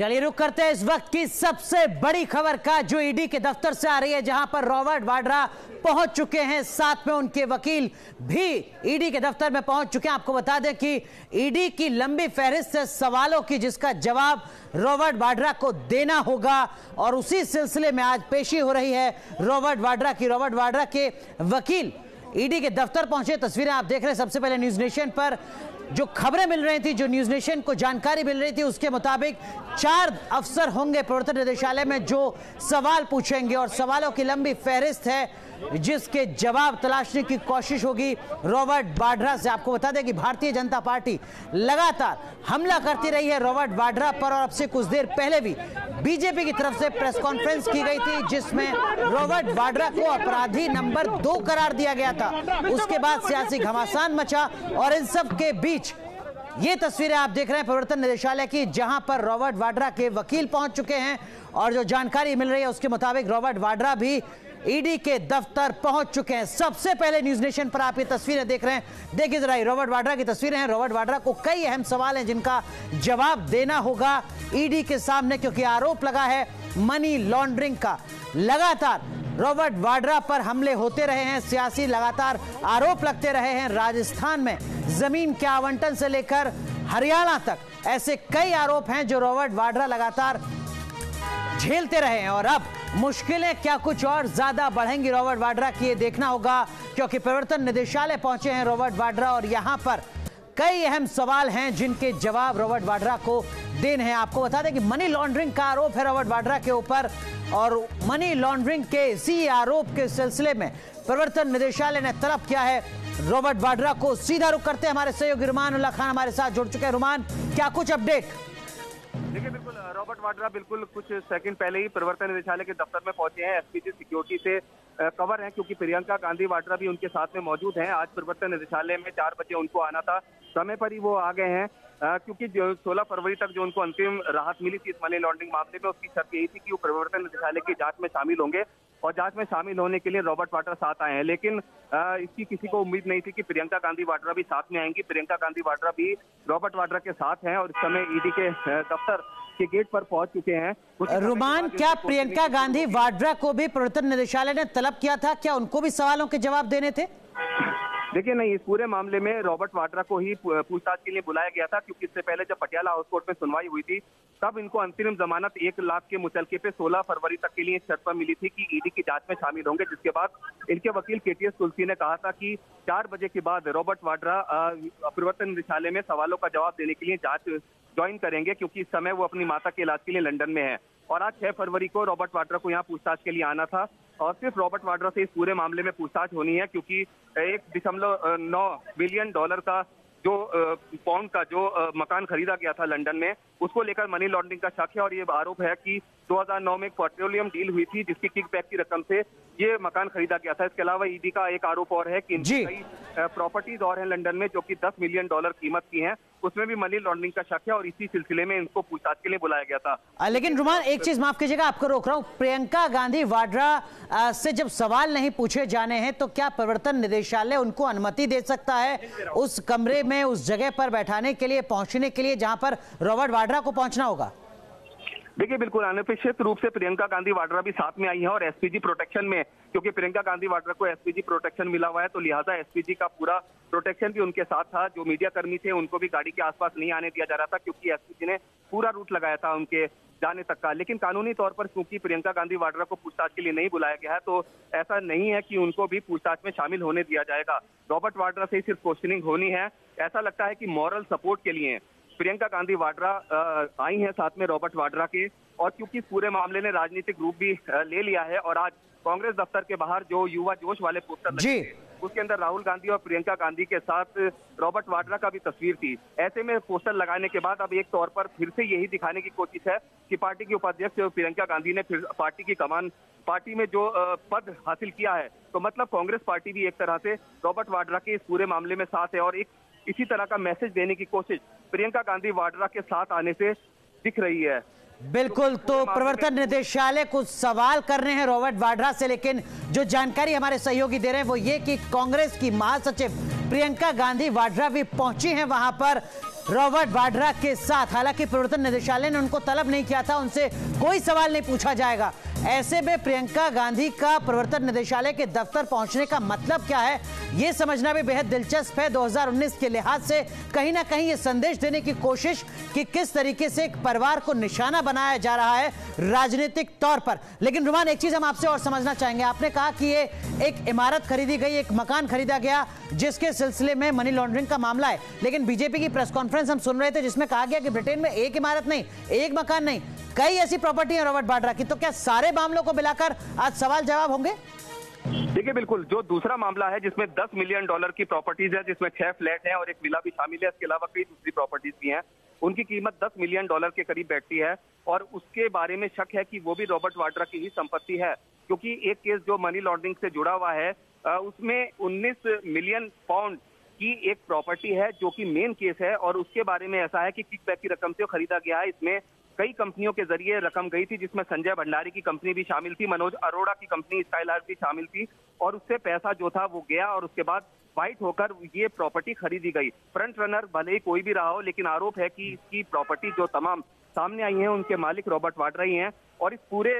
चलिए रुक करते हैं इस वक्त की सबसे बड़ी खबर का, जो ईडी के दफ्तर से आ रही है, जहां पर रॉबर्ट वाड्रा पहुंच चुके हैं। साथ में उनके वकील भी ईडी के दफ्तर में पहुंच चुके हैं। आपको बता दें कि ईडी की लंबी फहरिस्त है सवालों की, जिसका जवाब रॉबर्ट वाड्रा को देना होगा और उसी सिलसिले में आज पेशी हो रही है रॉबर्ट वाड्रा की। रॉबर्ट वाड्रा के वकील ईडी के दफ्तर पहुंचे। तस्वीरें आप देख रहे हैं। सबसे पहले न्यूज नेशन पर जो खबरें मिल रही थी, जो न्यूज नेशन को जानकारी मिल रही थी, उसके मुताबिक 4 अफसर होंगे प्रवर्तन निदेशालय में जो सवाल पूछेंगे और सवालों की लंबी फहरिस्त है जिसके जवाब तलाशने की कोशिश होगी रॉबर्ट वाड्रा से। आपको बता दें कि भारतीय जनता पार्टी लगातार हमला करती रही है रॉबर्ट वाड्रा पर, और अब से कुछ देर पहले भी बीजेपी की तरफ से प्रेस कॉन्फ्रेंस की गई थी जिसमें रॉबर्ट वाड्रा को अपराधी नंबर 2 करार दिया गया था। उसके बाद सियासी घमासान मचा और इन सब के बीच ये तस्वीरें आप देख रहे हैं प्रवर्तन निदेशालय की, जहां पर रॉबर्ट वाड्रा के वकील पहुंच चुके हैं और जो जानकारी मिल रही है उसके मुताबिक रॉबर्ट वाड्रा भी ईडी के दफ्तर पहुंच चुके हैं। सबसे पहले न्यूज नेशन पर आप ये तस्वीरें देख रहे हैं, देखिए जरा, रॉबर्ट वाड्रा की तस्वीरें हैं। रॉबर्ट वाड्रा को कई अहम सवाल हैं जिनका जवाब देना होगा ईडी के सामने, क्योंकि आरोप लगा है मनी लॉन्ड्रिंग का। लगातार रॉबर्ट वाड्रा पर हमले होते रहे हैं, सियासी लगातार आरोप लगते रहे हैं। राजस्थान में जमीन के आवंटन से लेकर हरियाणा तक ऐसे कई आरोप हैं जो रॉबर्ट वाड्रा लगातार झेलते रहे हैं और अब मुश्किलें क्या कुछ और ज्यादा बढ़ेंगी रॉबर्ट वाड्रा की, ये देखना होगा, क्योंकि प्रवर्तन निदेशालय पहुंचे हैं रॉबर्ट वाड्रा और यहां पर कई अहम सवाल हैं जिनके जवाब रॉबर्ट वाड्रा को देने हैं। आपको बता दें कि मनी लॉन्ड्रिंग का आरोप है रॉबर्ट वाड्रा के ऊपर और मनी लॉन्ड्रिंग के इसी आरोप के सिलसिले में प्रवर्तन निदेशालय ने तलब किया है रॉबर्ट वाड्रा को। सीधा रुख करते हैं, हमारे सहयोगी रुमान उल्लाह खान हमारे साथ जुड़ चुके हैं। रुमान, क्या कुछ अपडेट? देखिए, बिल्कुल रॉबर्ट वाड्रा बिल्कुल कुछ सेकंड पहले ही प्रवर्तन निदेशालय के दफ्तर में पहुंचे हैं। एसपीजी सिक्योरिटी से कवर है क्योंकि प्रियंका गांधी वाड्रा भी उनके साथ में मौजूद हैं। आज प्रवर्तन निदेशालय में 4 बजे उनको आना था, समय पर ही वो आ गए हैं क्योंकि 16 फरवरी तक जो उनको अंतिम राहत मिली थी इस मनी लॉन्ड्रिंग मामले में, उसकी शर्त यही थी कि वो प्रवर्तन निदेशालय की जांच में शामिल होंगे और जांच में शामिल होने के लिए रॉबर्ट वाड्रा साथ आए हैं। लेकिन इसकी किसी को उम्मीद नहीं थी कि प्रियंका गांधी वाड्रा भी साथ में आएंगी। प्रियंका गांधी वाड्रा भी रॉबर्ट वाड्रा के साथ हैं और इस समय ईडी के दफ्तर के गेट पर पहुंच चुके हैं। रुमान, क्या प्रियंका गांधी वाड्रा को भी प्रवर्तन निदेशालय ने तलब किया था? क्या उनको भी सवालों के जवाब देने थे? देखिए नहीं, इस पूरे मामले में रॉबर्ट वाड्रा को ही पूछताछ के लिए बुलाया गया था क्योंकि इससे पहले जब पटियाला हाउस कोर्ट में सुनवाई हुई थी तब इनको अंतरिम जमानत 1 लाख के मुचलके पे 16 फरवरी तक के लिए शर्त पर मिली थी कि ईडी की जांच में शामिल होंगे, जिसके बाद इनके वकील केटीएस तुलसी ने कहा था कि 4 बजे के बाद रॉबर्ट वाड्रा प्रवर्तन निदेशालय में सवालों का जवाब देने के लिए जांच ज्वाइन करेंगे क्योंकि इस समय वो अपनी माता के इलाज के लिए लंदन में है। और आज 6 फरवरी को रॉबर्ट वाड्रा को यहाँ पूछताछ के लिए आना था और सिर्फ रॉबर्ट वाड्रा से इस पूरे मामले में पूछताछ होनी है क्योंकि 1.9 बिलियन डॉलर का जो पाउंड का जो मकान खरीदा गया था लंदन में, उसको लेकर मनी लॉन्ड्रिंग का शक है और ये आरोप है कि 2009 में एक पेट्रोलियम डील हुई थी जिसकी किकबैक की रकम से ये मकान खरीदा गया था। इसके अलावा ईडी का एक आरोप और है कि इनकी कई प्रॉपर्टीज और हैं लंदन में जो कि 10 मिलियन डॉलर कीमत की हैं, उसमें भी मनी लॉन्ड्रिंग का शक है और इसी सिलसिले में इनको पूछताछ के लिए बुलाया गया था। लेकिन रुमान, एक चीज माफ कीजिएगा, आपको रोक रहा हूं। प्रियंका गांधी वाड्रा से जब सवाल नहीं पूछे जाने हैं तो क्या प्रवर्तन निदेशालय उनको अनुमति दे सकता है उस कमरे में, उस जगह पर बैठाने के लिए, पहुंचने के लिए जहां पर रॉबर्ट वाड्रा को पहुंचना होगा? देखिए, बिल्कुल अनपेक्षित रूप से प्रियंका गांधी वाड्रा भी साथ में आई है और एसपीजी प्रोटेक्शन में, क्योंकि प्रियंका गांधी वाड्रा को एसपीजी प्रोटेक्शन मिला हुआ है तो लिहाजा एसपीजी का पूरा प्रोटेक्शन भी उनके साथ था। जो मीडिया कर्मी थे उनको भी गाड़ी के आसपास नहीं आने दिया जा रहा था क्योंकि एसपीजी ने पूरा रूट लगाया था उनके जाने तक का। लेकिन कानूनी तौर पर क्योंकि प्रियंका गांधी वाड्रा को पूछताछ के लिए नहीं बुलाया गया है तो ऐसा नहीं है कि उनको भी पूछताछ में शामिल होने दिया जाएगा। रॉबर्ट वाड्रा से सिर्फ क्वेश्चनिंग होनी है। ऐसा लगता है कि मॉरल सपोर्ट के लिए प्रियंका गांधी वाड्रा आई हैं साथ में रॉबर्ट वाड्रा के, और क्योंकि इस पूरे मामले ने राजनीतिक रूप भी ले लिया है और आज कांग्रेस दफ्तर के बाहर जो युवा जोश वाले पोस्टर लगे थे उसके अंदर राहुल गांधी और प्रियंका गांधी के साथ रॉबर्ट वाड्रा का भी तस्वीर थी। ऐसे में पोस्टर लगाने के बाद अब एक तौर पर फिर से यही दिखाने की कोशिश है कि पार्टी की उपाध्यक्ष प्रियंका गांधी ने फिर पार्टी की कमान, पार्टी में जो पद हासिल किया है, तो मतलब कांग्रेस पार्टी भी एक तरह से रॉबर्ट वाड्रा के इस पूरे मामले में साथ है और एक इसी तरह का मैसेज देने की कोशिश प्रियंका गांधी वाड्रा के साथ आने से दिख रही है। बिल्कुल, तो प्रवर्तन निदेशालय कुछ सवाल कर रहे हैं रॉबर्ट वाड्रा से, लेकिन जो जानकारी हमारे सहयोगी दे रहे हैं वो ये कि कांग्रेस की महासचिव प्रियंका गांधी वाड्रा भी पहुंची हैं वहां पर। रॉबर्ट वाड्रा के साथ। हालांकि प्रवर्तन निदेशालय ने उनको तलब नहीं किया था, उनसे कोई सवाल नहीं पूछा जाएगा। ऐसे में प्रियंका गांधी का प्रवर्तन निदेशालय के दफ्तर पहुंचने का मतलब क्या है, यह समझना भी बेहद दिलचस्प है। 2019 के लिहाज से कहीं ना कहीं यह संदेश देने की कोशिश कि किस तरीके से एक परिवार को निशाना बनाया जा रहा है राजनीतिक तौर पर। लेकिन रुमान, एक चीज हम आपसे और समझना चाहेंगे। आपने कहा कि ये एक इमारत खरीदी गई, एक मकान खरीदा गया जिसके सिलसिले में मनी लॉन्ड्रिंग का मामला है, लेकिन बीजेपी की प्रेस कॉन्फ्रेंस हम सुन रहे थे जिसमें कहा गया कि ब्रिटेन में एक इमारत नहीं, एक मकान नहीं, कई ऐसी प्रॉपर्टी है रॉबर्ट वाड्रा की। तो क्या सारे मामलों को मिलाकर आज सवाल जवाब होंगे? देखिए, बिल्कुल, जो दूसरा मामला है जिसमें $10 मिलियन की प्रॉपर्टीज है, जिसमें 6 फ्लैट हैं और एक विला भी शामिल है, इसके अलावा कई दूसरी प्रॉपर्टीज भी हैं, उनकी कीमत $10 मिलियन के करीब बैठती है। और उसके बारे में शक है कि वो भी रॉबर्ट वाड्रा की ही संपत्ति है, क्योंकि एक केस जो मनी लॉन्ड्रिंग से जुड़ा हुआ है उसमें 19 मिलियन पाउंड की एक प्रॉपर्टी है जो कि मेन केस है। और उसके बारे में ऐसा है कि किकबैक की रकम से खरीदा गया है। इसमें कई कंपनियों के जरिए रकम गई थी, जिसमें संजय भंडारी की कंपनी भी शामिल थी, मनोज अरोड़ा की कंपनी स्काई लाइफ भी शामिल थी, और उससे पैसा जो था वो गया और उसके बाद वाइट होकर ये प्रॉपर्टी खरीदी गई। फ्रंट रनर भले ही कोई भी रहा हो, लेकिन आरोप है कि इसकी प्रॉपर्टी जो तमाम सामने आई है उनके मालिक रॉबर्ट वाड्रा ही हैं। और इस पूरे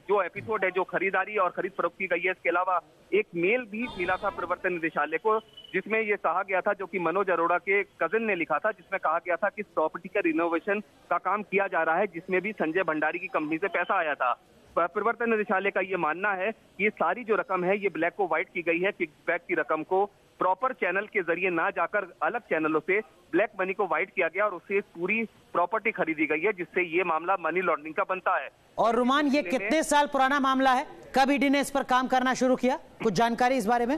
जो एपिसोड है, जो खरीदारी और खरीद फरोख्त की गई है, इसके अलावा एक मेल भी मिला था प्रवर्तन निदेशालय को, जिसमें ये कहा गया था, जो कि मनोज अरोड़ा के कजिन ने लिखा था, जिसमें कहा गया था कि इस प्रॉपर्टी का रिनोवेशन का काम किया जा रहा है, जिसमें भी संजय भंडारी की कंपनी से पैसा आया था। प्रवर्तन निदेशालय का ये मानना है कि ये सारी जो रकम है ये ब्लैक को व्हाइट की गई है। किकबैक की रकम को प्रॉपर चैनल के जरिए ना जाकर अलग चैनलों से ब्लैक मनी को व्हाइट किया गया और उससे पूरी प्रॉपर्टी खरीदी गई है, जिससे ये मामला मनी लॉन्ड्रिंग का बनता है। और रुमान, ये कितने साल पुराना मामला है? कब ईडी ने इस पर काम करना शुरू किया? कुछ जानकारी इस बारे में?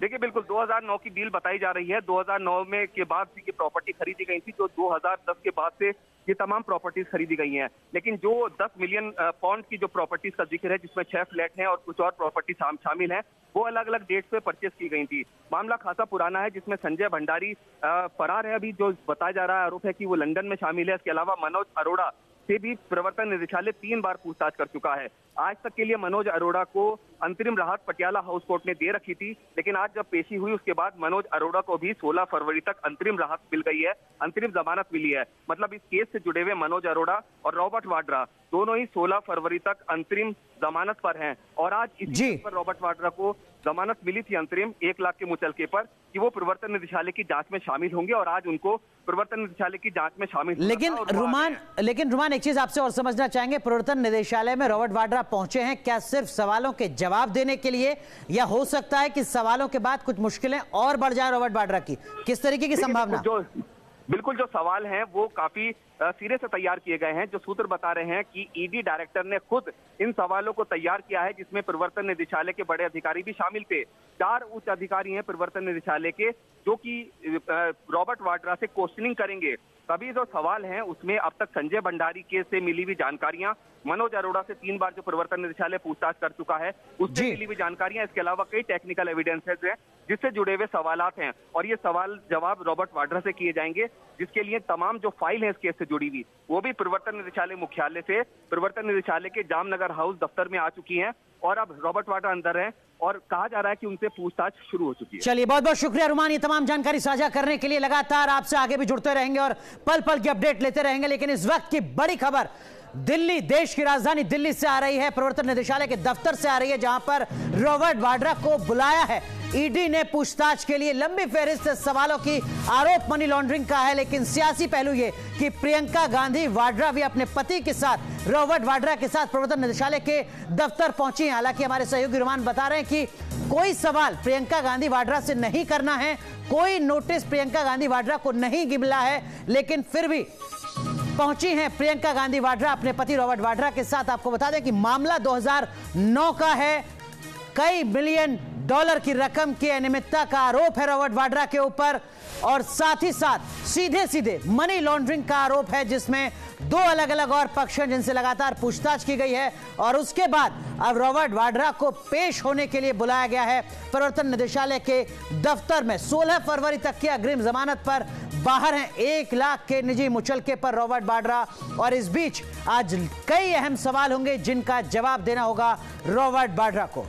देखिए, बिल्कुल 2009 की डील बताई जा रही है। 2009 में के बाद से ये प्रॉपर्टी खरीदी गई थी, जो 2010 के बाद से ये तमाम प्रॉपर्टीज खरीदी गई हैं। लेकिन जो 10 मिलियन पाउंड की जो प्रॉपर्टीज का जिक्र है, जिसमें 6 फ्लैट हैं और कुछ और प्रॉपर्टी शामिल हैं, वो अलग अलग डेट पे परचेस की गई थी। मामला खासा पुराना है, जिसमें संजय भंडारी फरार है। अभी जो बताया जा रहा है आरोप है कि वो लंदन में शामिल है। इसके अलावा मनोज अरोड़ा से भी प्रवर्तन निदेशालय 3 बार पूछताछ कर चुका है। आज तक के लिए मनोज अरोड़ा को अंतरिम राहत पटियाला हाउस कोर्ट ने दे रखी थी, लेकिन आज जब पेशी हुई उसके बाद मनोज अरोड़ा को भी 16 फरवरी तक अंतरिम राहत मिल गई है, अंतरिम जमानत मिली है। मतलब इस केस से जुड़े हुए मनोज अरोड़ा और रॉबर्ट वाड्रा दोनों ही 16 फरवरी तक अंतरिम जमानत पर हैं। और आज इसी पर रॉबर्ट वाड्रा को जमानत मिली थी अंतरिम 1 लाख के मुचलके पर कि वो प्रवर्तन निदेशालय की जांच में शामिल होंगे, और आज उनको प्रवर्तन निदेशालय की जांच में शामिल। लेकिन रुमान एक चीज आपसे और समझना चाहेंगे, प्रवर्तन निदेशालय में रॉबर्ट वाड्रा पहुंचे हैं क्या सिर्फ सवालों के जवाब देने के लिए, या हो सकता है कि सवालों के बाद कुछ मुश्किलें और बढ़ जाए रॉबर्ट वाड्रा की? किस तरीके की संभावना? बिल्कुल जो सवाल हैं वो काफी सिरे से तैयार किए गए हैं। जो सूत्र बता रहे हैं कि ईडी डायरेक्टर ने खुद इन सवालों को तैयार किया है, जिसमें प्रवर्तन निदेशालय के बड़े अधिकारी भी शामिल थे। 4 उच्च अधिकारी हैं प्रवर्तन निदेशालय के, जो कि रॉबर्ट वाड्रा से क्वेश्चनिंग करेंगे। सभी जो सवाल हैं उसमें अब तक संजय भंडारी के से मिली हुई जानकारियां, मनोज अरोड़ा से 3 बार जो प्रवर्तन निदेशालय पूछताछ कर चुका है उससे मिली हुई जानकारियां, इसके अलावा कई टेक्निकल एविडेंसेस हैं जिससे जुड़े हुए सवालात हैं, और ये सवाल जवाब रॉबर्ट वाड्रा से किए जाएंगे, जिसके लिए तमाम जो फाइल है इस केस से जुड़ी हुई वो भी प्रवर्तन निदेशालय मुख्यालय से प्रवर्तन निदेशालय के जामनगर हाउस दफ्तर में आ चुकी हैं, और अब रॉबर्ट वाड्रा अंदर हैं और कहा जा रहा है कि उनसे पूछताछ शुरू हो चुकी है। चलिए, बहुत बहुत शुक्रिया रुमान, ये तमाम जानकारी साझा करने के लिए। लगातार आपसे आगे भी जुड़ते रहेंगे और पल पल की अपडेट लेते रहेंगे। लेकिन इस वक्त की बड़ी खबर दिल्ली, देश की राजधानी दिल्ली से आ रही है, प्रवर्तन निदेशालय के दफ्तर से आ रही है, जहां पर रॉबर्ट वाड्रा को बुलाया है ईडी ने पूछताछ के लिए। लंबी फहरिस्त सवालों की, आरोप मनी लॉन्ड्रिंग का है, लेकिन सियासी पहलू ये कि प्रियंका गांधी वाड्रा भी अपने पति के साथ, रॉबर्ट वाड्रा के साथ प्रवर्तन निदेशालय के दफ्तर पहुंची हैं। हालांकि हमारे सहयोगी रुमान बता रहे हैं कि कोई सवाल प्रियंका गांधी वाड्रा से नहीं करना है, कोई नोटिस प्रियंका गांधी वाड्रा को नहीं मिला है, लेकिन फिर भी पहुंची हैं प्रियंका गांधी वाड्रा अपने पति रॉबर्ट वाड्रा के साथ। आपको बता दें कि मामला 2009 का है, कई मिलियन डॉलर की रकम की अनियमितता का आरोप है रॉबर्ट वाड्रा के ऊपर, और साथ ही साथ सीधे सीधे मनी लॉन्ड्रिंग का आरोप है, जिसमें 2 अलग अलग और पक्ष हैं जिनसे लगातार पूछताछ की गई है। और उसके बाद अब रॉबर्ट वाड्रा को पेश होने के लिए बुलाया गया है प्रवर्तन निदेशालय के दफ्तर में। 16 फरवरी तक की अग्रिम जमानत पर बाहर हैं, 1 लाख के निजी मुचलके पर रॉबर्ट वाड्रा। और इस बीच आज कई अहम सवाल होंगे जिनका जवाब देना होगा रॉबर्ट वाड्रा को।